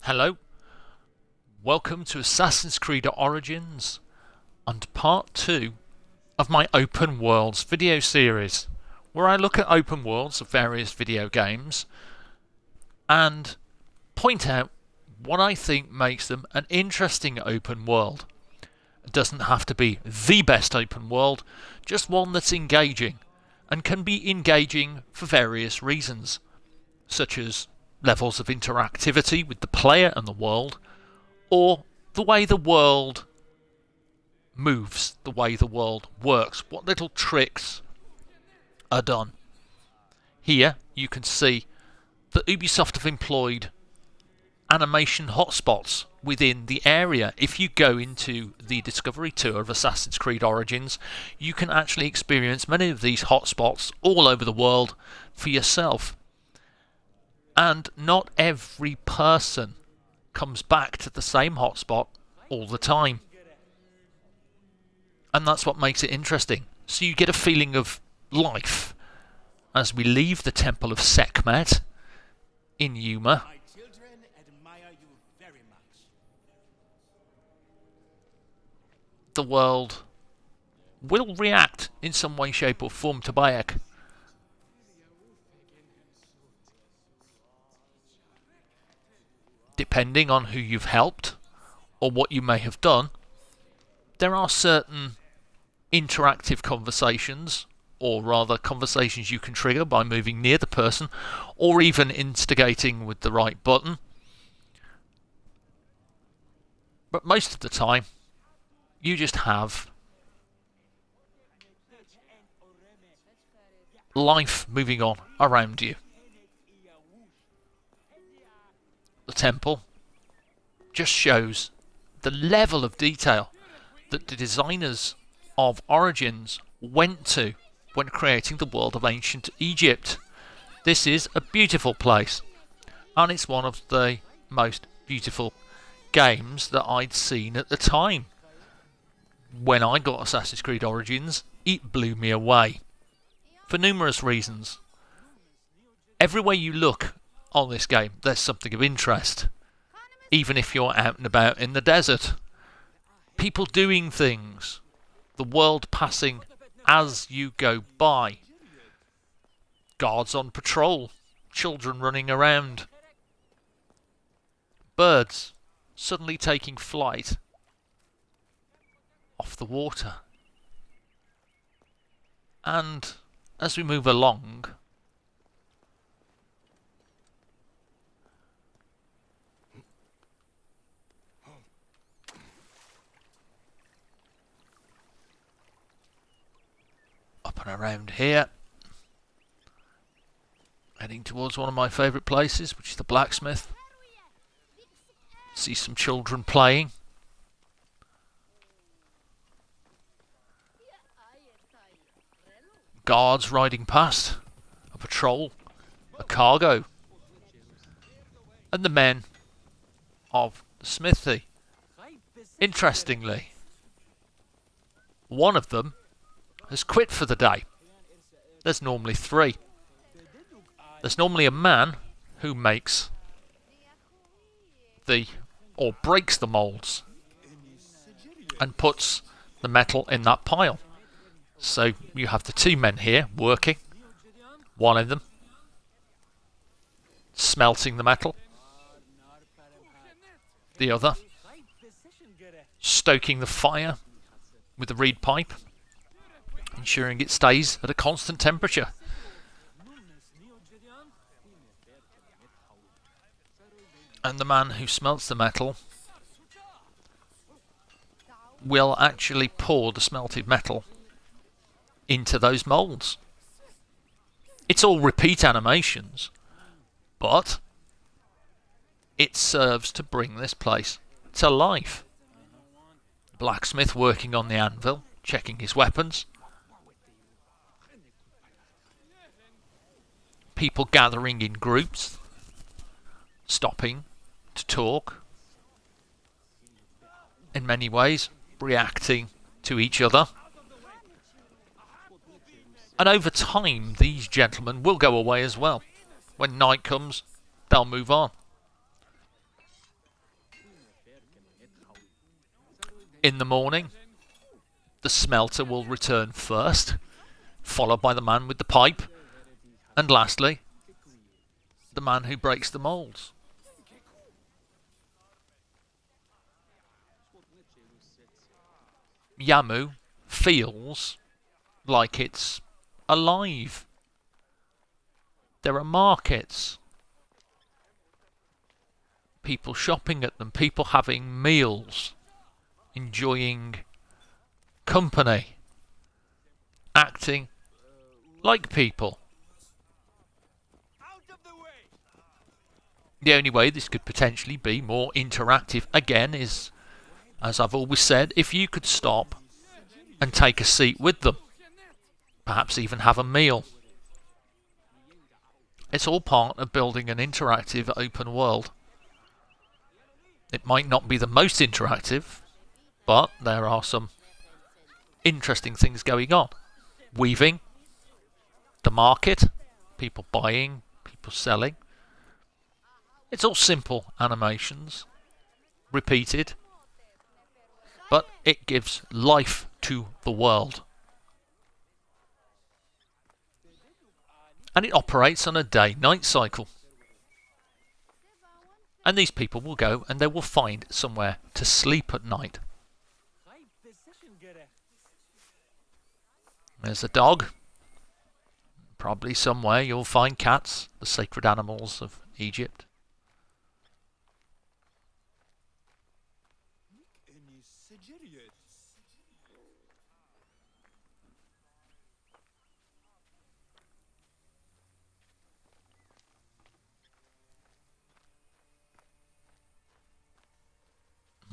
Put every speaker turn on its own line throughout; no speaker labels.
Hello, welcome to Assassin's Creed Origins and part 2 of my Open Worlds video series, where I look at open worlds of various video games and point out what I think makes them an interesting open world. It doesn't have to be the best open world, just one that's engaging and can be engaging for various reasons, such as levels of interactivity with the player and the world, or the way the world moves, the way the world works, what little tricks are done. Here you can see that Ubisoft have employed animation hotspots within the area. If you go into the Discovery Tour of Assassin's Creed Origins, you can actually experience many of these hotspots all over the world for yourself. And not every person comes back to the same hotspot all the time. And that's what makes it interesting. So you get a feeling of life as we leave the Temple of Sekhmet in Yuma.
My children admire you very much.
The world will react in some way, shape or form to Bayek. Depending on who you've helped or what you may have done, there are certain interactive conversations, or rather conversations you can trigger by moving near the person or even instigating with the right button. But most of the time, you just have life moving on around you. The temple just shows the level of detail that the designers of Origins went to when creating the world of ancient Egypt. This is a beautiful place, and it's one of the most beautiful games that I'd seen at the time. When I got Assassin's Creed Origins, it blew me away for numerous reasons. Everywhere you look on this game, there's something of interest. Even if you're out and about in the desert, people doing things, the world passing as you go by, guards on patrol, children running around, birds suddenly taking flight off the water. And as we move along, up and around here, heading towards one of my favourite places, which is the blacksmith. See some children playing. Guards riding past, a patrol, a cargo, and the men of the smithy. Interestingly, one of them has quit for the day. There's normally 3. There's normally a man who makes or breaks the moulds and puts the metal in that pile. So you have the 2 men here working, one of them smelting the metal, the other stoking the fire with the reed pipe, ensuring it stays at a constant temperature. And the man who smelts the metal will actually pour the smelted metal into those moulds. It's all repeat animations, but it serves to bring this place to life. Blacksmith working on the anvil, checking his weapons. People gathering in groups, stopping to talk. In many ways, reacting to each other. And over time, these gentlemen will go away as well. When night comes, they'll move on. In the morning, the smelter will return first, followed by the man with the pipe, and lastly, the man who breaks the moulds. Yamu feels like it's alive. There are markets, people shopping at them, people having meals, enjoying company, acting like people. The only way this could potentially be more interactive, again, is, as I've always said, if you could stop and take a seat with them, perhaps even have a meal. It's all part of building an interactive open world. It might not be the most interactive, but there are some interesting things going on. Weaving, the market, people buying, people selling. It's all simple animations, repeated, but it gives life to the world. And it operates on a day-night cycle. And these people will go and they will find somewhere to sleep at night. There's a dog. Probably somewhere you'll find cats, the sacred animals of Egypt.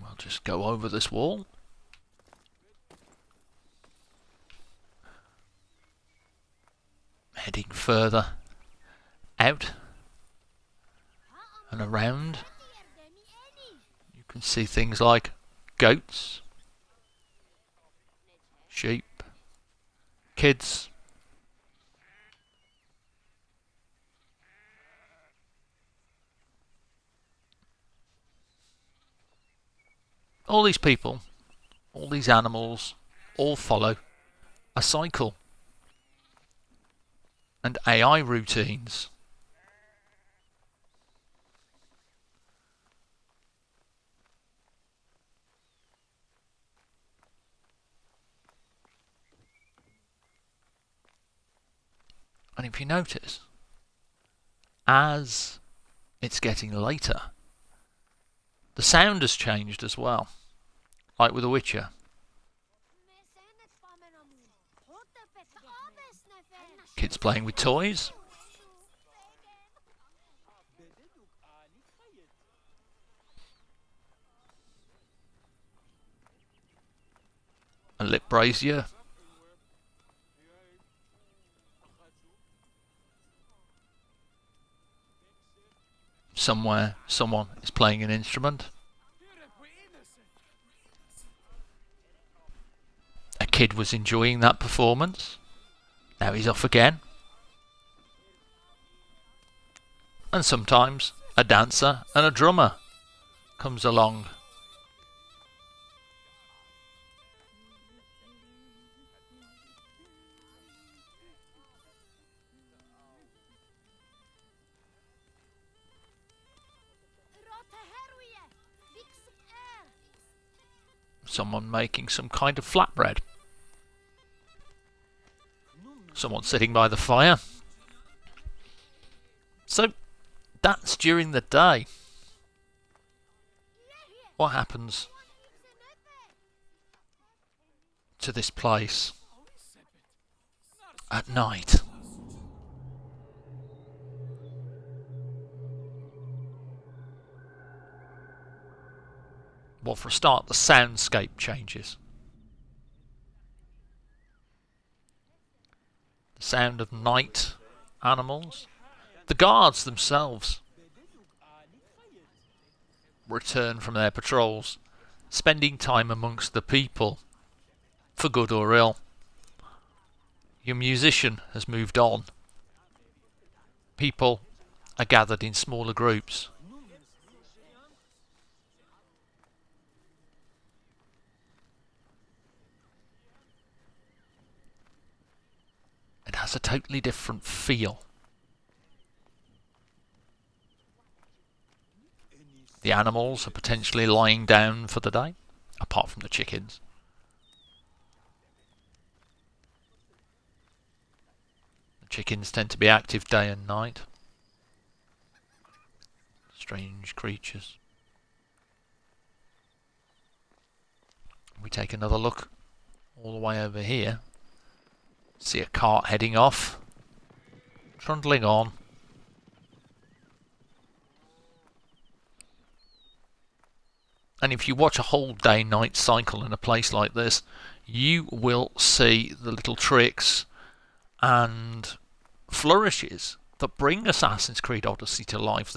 We'll just go over this wall. Heading further out and around, you can see things like goats, sheep, kids, all these people, all these animals, all follow a cycle and AI routines. And if you notice, as it's getting later, the sound has changed as well, like with The Witcher. Kids playing with toys. A lip brazier. Somewhere, someone is playing an instrument. A kid was enjoying that performance. Now he's off again. And sometimes a dancer and a drummer comes along. Someone making some kind of flatbread. Someone sitting by the fire. So, that's during the day. What happens to this place at night? Well, for a start, the soundscape changes. The sound of night animals. The guards themselves return from their patrols, spending time amongst the people, for good or ill. Your musician has moved on. People are gathered in smaller groups. It has a totally different feel. The animals are potentially lying down for the day, apart from the chickens. The chickens tend to be active day and night. Strange creatures. We take another look all the way over here. See a cart heading off, trundling on. And if you watch a whole day-night cycle in a place like this, you will see the little tricks and flourishes that bring Assassin's Creed Odyssey to life.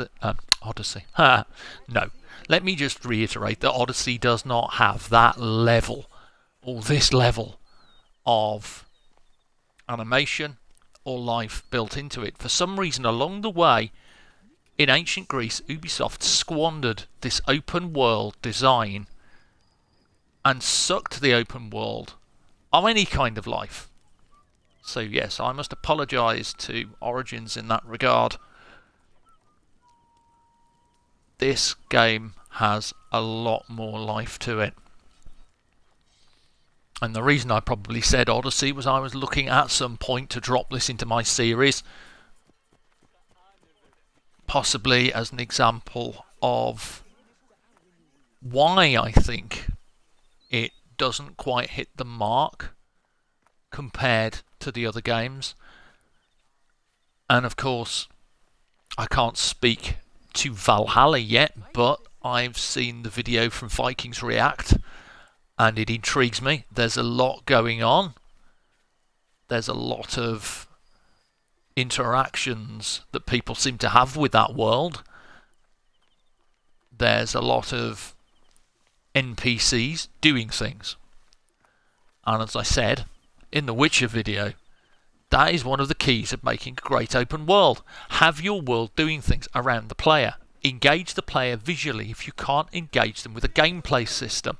Odyssey. No. Let me just reiterate that Odyssey does not have that level, or this level, of animation or life built into it. For some reason along the way, in ancient Greece, Ubisoft squandered this open world design and sucked the open world of any kind of life. So yes, I must apologise to Origins in that regard. This game has a lot more life to it. And the reason I probably said Odyssey was I was looking at some point to drop this into my series, possibly as an example of why I think it doesn't quite hit the mark compared to the other games. And of course, I can't speak to Valhalla yet, but I've seen the video from Vikings React and it intrigues me. There's a lot going on. There's a lot of interactions that people seem to have with that world. There's a lot of NPCs doing things. And as I said in the Witcher video, that is one of the keys of making a great open world. Have your world doing things around the player. Engage the player visually if you can't engage them with a gameplay system.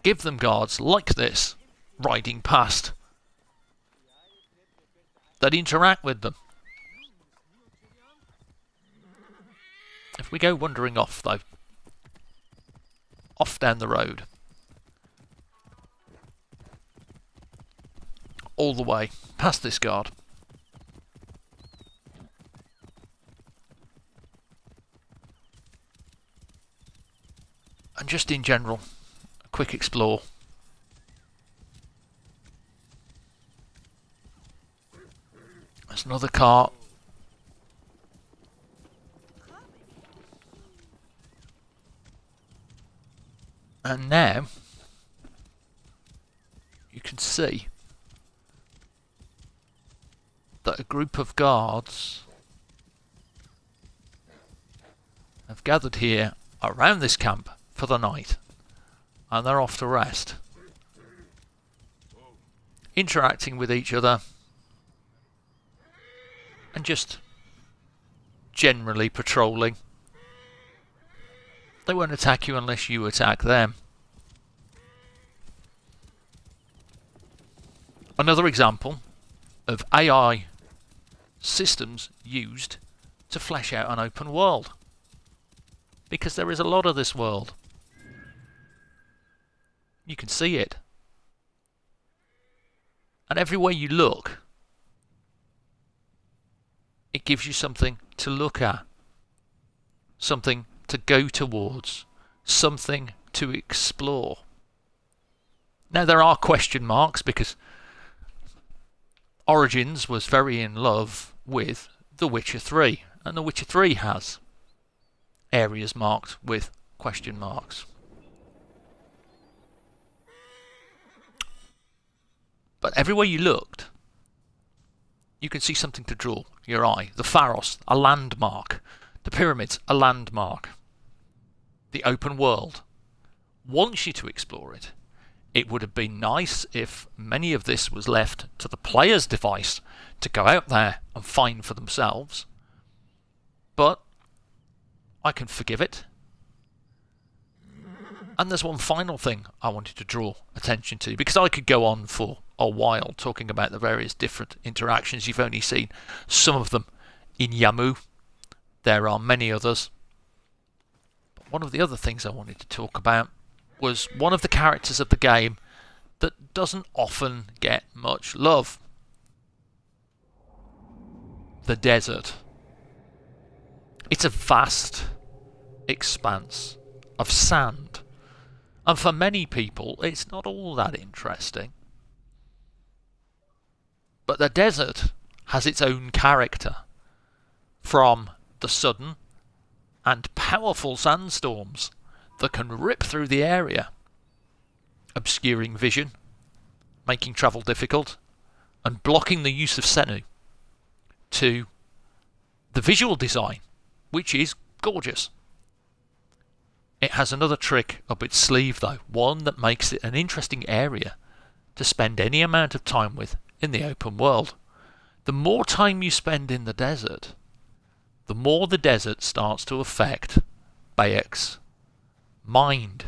Give them guards like this, riding past, that interact with them. If we go wandering off though, off down the road, all the way past this guard, and just in general, a quick explore. There's another cart. And now you can see that a group of guards have gathered here around this camp for the night, and they're off to rest, interacting with each other and just generally patrolling. They won't attack you unless you attack them. Another example of AI systems used to flesh out an open world. Because there is a lot of this world. You can see it. And everywhere you look, it gives you something to look at. Something to go towards, something to explore. Now there are question marks because Origins was very in love with The Witcher 3, and The Witcher 3 has areas marked with question marks. But everywhere you looked, you can see something to draw your eye. The Pharos, a landmark. The pyramids, a landmark. The open world wants you to explore it. It would have been nice if many of this was left to the player's device to go out there and find for themselves. But I can forgive it. And there's one final thing I wanted to draw attention to, because I could go on for a while talking about the various different interactions. You've only seen some of them in Yamu. There are many others. But one of the other things I wanted to talk about was one of the characters of the game that doesn't often get much love. The desert. It's a vast expanse of sand. And for many people, it's not all that interesting. But the desert has its own character. From the sudden and powerful sandstorms that can rip through the area, obscuring vision, making travel difficult, and blocking the use of Senu, to the visual design, which is gorgeous. It has another trick up its sleeve though, one that makes it an interesting area to spend any amount of time with in the open world. The more time you spend in the desert, the more the desert starts to affect Bayek's mind.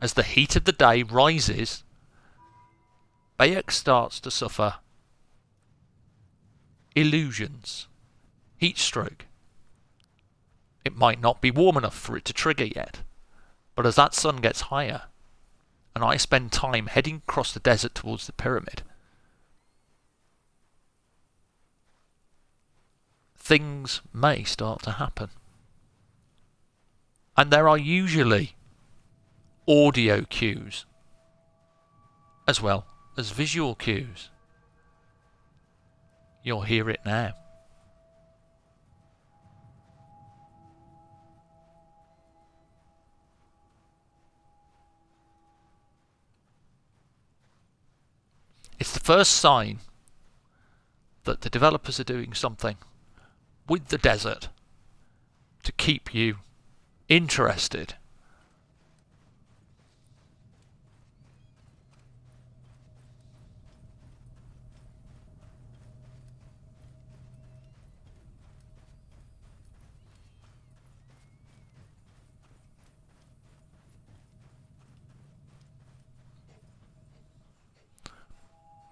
As the heat of the day rises, Bayek starts to suffer illusions, heat stroke. It might not be warm enough for it to trigger yet, but as that sun gets higher, and I spend time heading across the desert towards the pyramid, things may start to happen. And there are usually audio cues as well as visual cues. You'll hear it now. It's the first sign that the developers are doing something with the desert to keep you interested.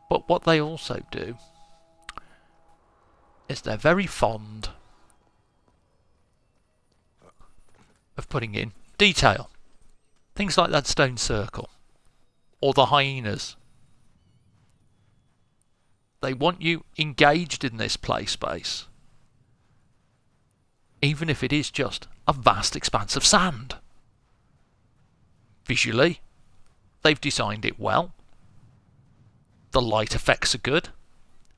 But what they also do is they're very fond of putting in detail. Things like that stone circle or the hyenas. They want you engaged in this play space, even if it is just a vast expanse of sand. Visually, they've designed it well. The light effects are good,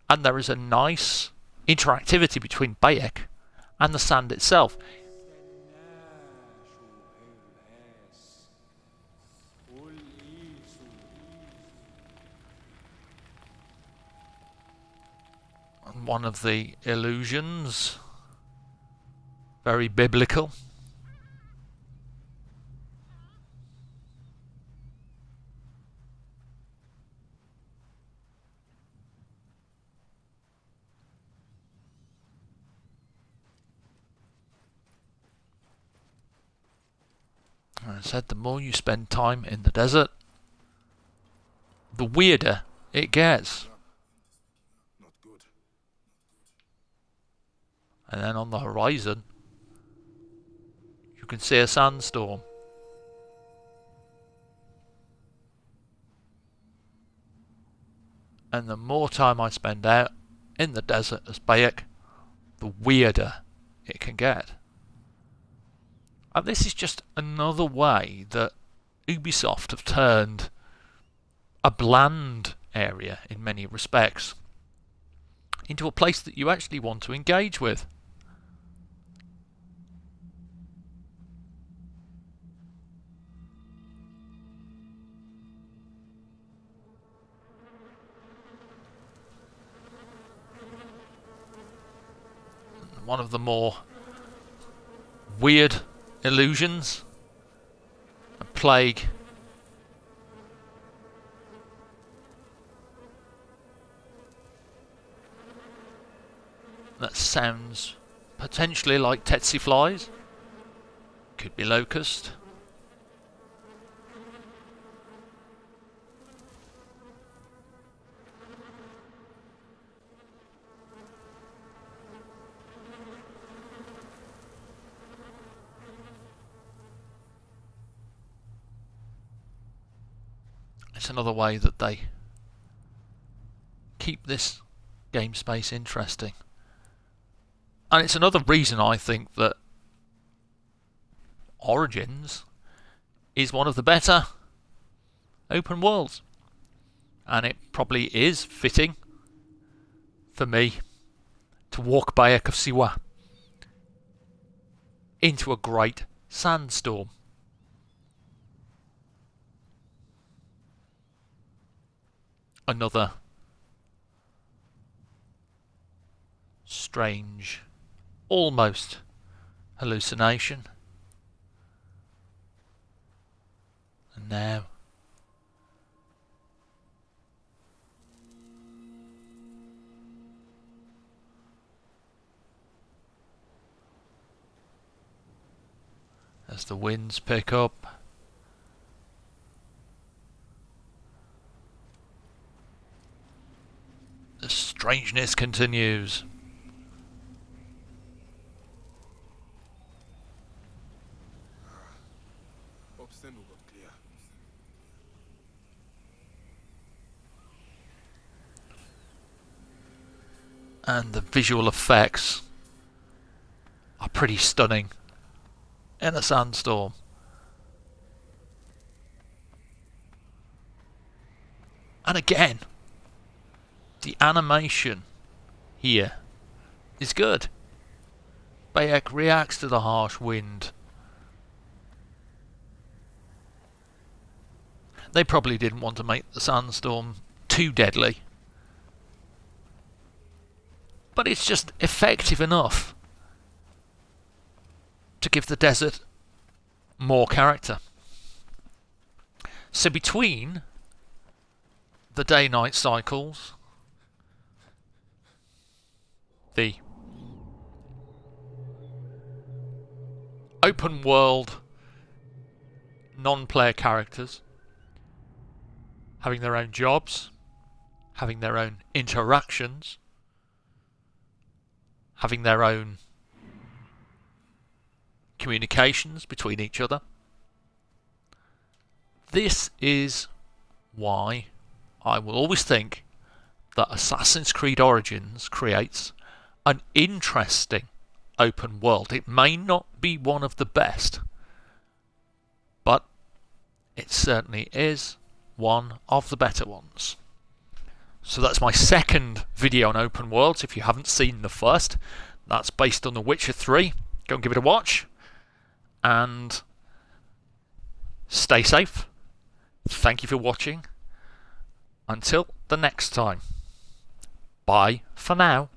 and there is a nice interactivity between Bayek and the sand itself. And one of the illusions, very biblical. I said the more you spend time in the desert, the weirder it gets.
Not good.
And then on the horizon, you can see a sandstorm. And the more time I spend out in the desert as Bayek, the weirder it can get. And this is just another way that Ubisoft have turned a bland area in many respects into a place that you actually want to engage with. One of the more weird illusions, a plague That sounds potentially like tsetse flies. Could be locust. It's another way that they keep this game space interesting. And it's another reason I think that Origins is one of the better open worlds. And it probably is fitting for me to walk Bayek of Siwa into a great sandstorm. Another strange, almost hallucination. And now as the winds pick up, the strangeness continues.
Obstenu got clear.
And the visual effects are pretty stunning in a sandstorm. And again, the animation here is good. Bayek reacts to the harsh wind. They probably didn't want to make the sandstorm too deadly, but it's just effective enough to give the desert more character. So between the day-night cycles, the open world non-player characters having their own jobs, having their own interactions, having their own communications between each other. This is why I will always think that Assassin's Creed Origins creates an interesting open world. It may not be one of the best, but it certainly is one of the better ones. So that's my second video on open worlds. If you haven't seen the first, that's based on The Witcher 3. Go and give it a watch. And stay safe. Thank you for watching. Until the next time. Bye for now.